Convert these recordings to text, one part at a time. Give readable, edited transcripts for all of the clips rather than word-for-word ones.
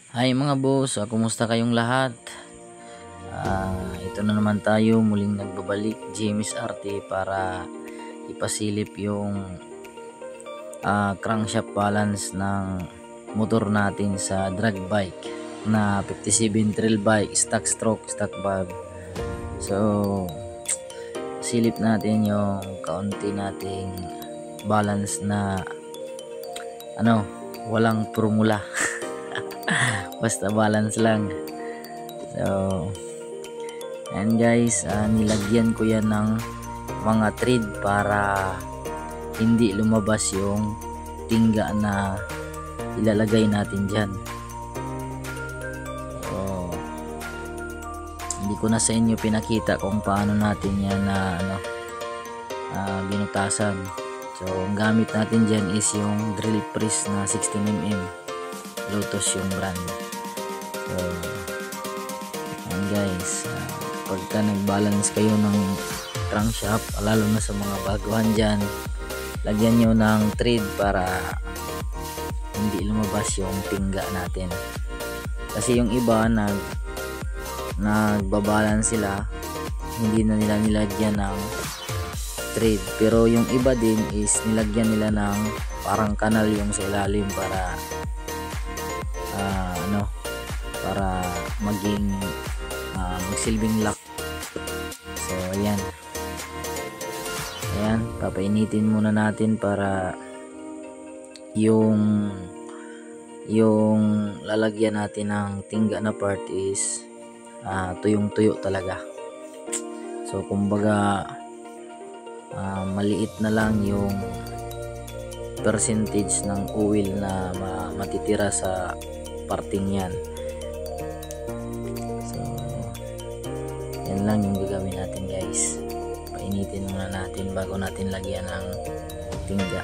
Hi mga boss, kumusta kayong lahat? Ito na naman tayo muling nagbabalik James RT para ipasilip yung crankshaft balance ng motor natin sa drag bike na 57 trail bike, stock stroke, stock valve. So silip natin yung kaunti nating balance na walang formula. Basta balance lang. So and guys, nilagyan ko yan ng mga thread para hindi lumabas yung tingga na ilalagay natin dyan. So hindi ko na sa inyo pinakita kung paano natin yan na binutasan. So ang gamit natin dyan is yung drill press na 16mm, Lotus yung brand. So and guys, pagka nag-balance kayo ng crankshaft, lalo na sa mga baguhan dyan, lagyan nyo ng thread para hindi lumabas yung tingga natin. Kasi yung iba nagbabalance sila, hindi na nila nilagyan ng thread, pero yung iba din is nilagyan nila ng parang kanal yung sa ilalim para para maging magsilbing lock. So ayan, papainitin muna natin para yung lalagyan natin ng tingga na part is tuyong tuyo talaga. So kumbaga maliit na lang yung percentage ng oil na matitira sa parting yan. So yan lang yung gagawin natin guys, painitin muna natin bago natin lagyan ng tingga.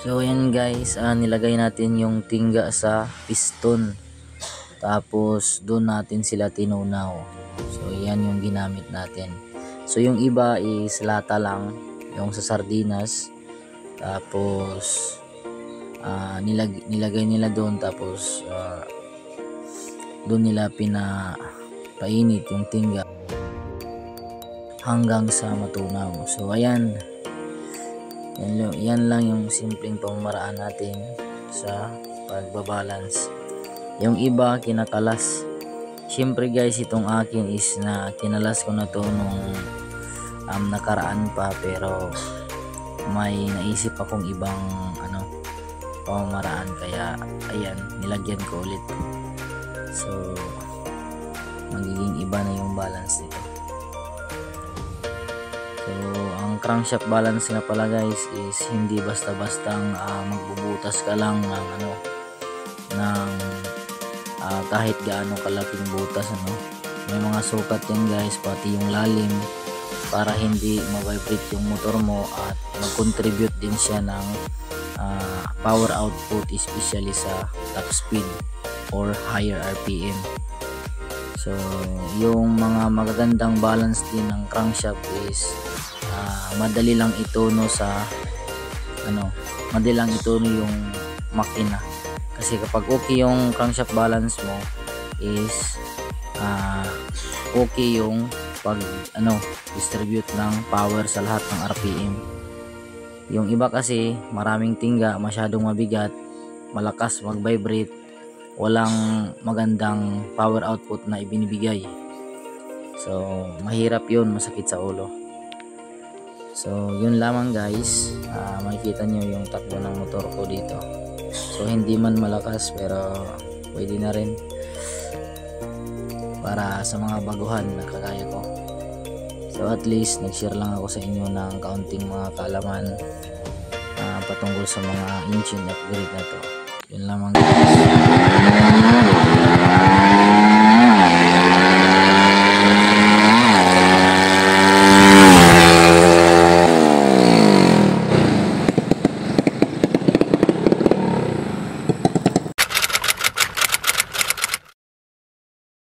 So ayan guys, nilagay natin yung tingga sa piston, tapos doon natin sila tinunaw. So yan yung ginamit natin. So yung iba is lata lang, yung sa sardinas, tapos nilagay nila doon, tapos doon nila pinapainit yung tingga hanggang sa matunaw. So ayan, yan lang yung simpleng pamamaraan natin sa pagbabalance. Yung iba kinakalas. Siyempre guys, itong akin is na kinalas ko na to nung nakaraan pa, pero may naisip akong ibang pamamaraan, kaya ayan, nilagyan ko ulit. So magiging iba na yung balance nito. So ang crankshaft balance nga pala guys is hindi basta-bastang magbubutas ka lang ng kahit gaano kalaking butas. May mga sukat yan guys, pati yung lalim, para hindi ma-vibrate yung motor mo at mag-contribute din siya ng power output, especially sa top speed or higher RPM. So yung mga magagandang balance din ng crankshaft is madali lang ituno madali lang ituno yung makina. Kasi kapag okay yung crankshaft balance mo is okay yung pag distribute ng power sa lahat ng RPM. Yung iba kasi maraming tingga, masyadong mabigat, malakas mag-vibrate, walang magandang power output na ibinibigay. So mahirap yun, masakit sa ulo. So yun lamang guys, makikita nyo yung takbo ng motor ko dito. So hindi man malakas pero pwede na rin para sa mga baguhan na kagaya ko. So at least nag-share lang ako sa inyo ng kaunting mga kaalaman patungkol sa mga engine upgrade na to. Yun lamang guys.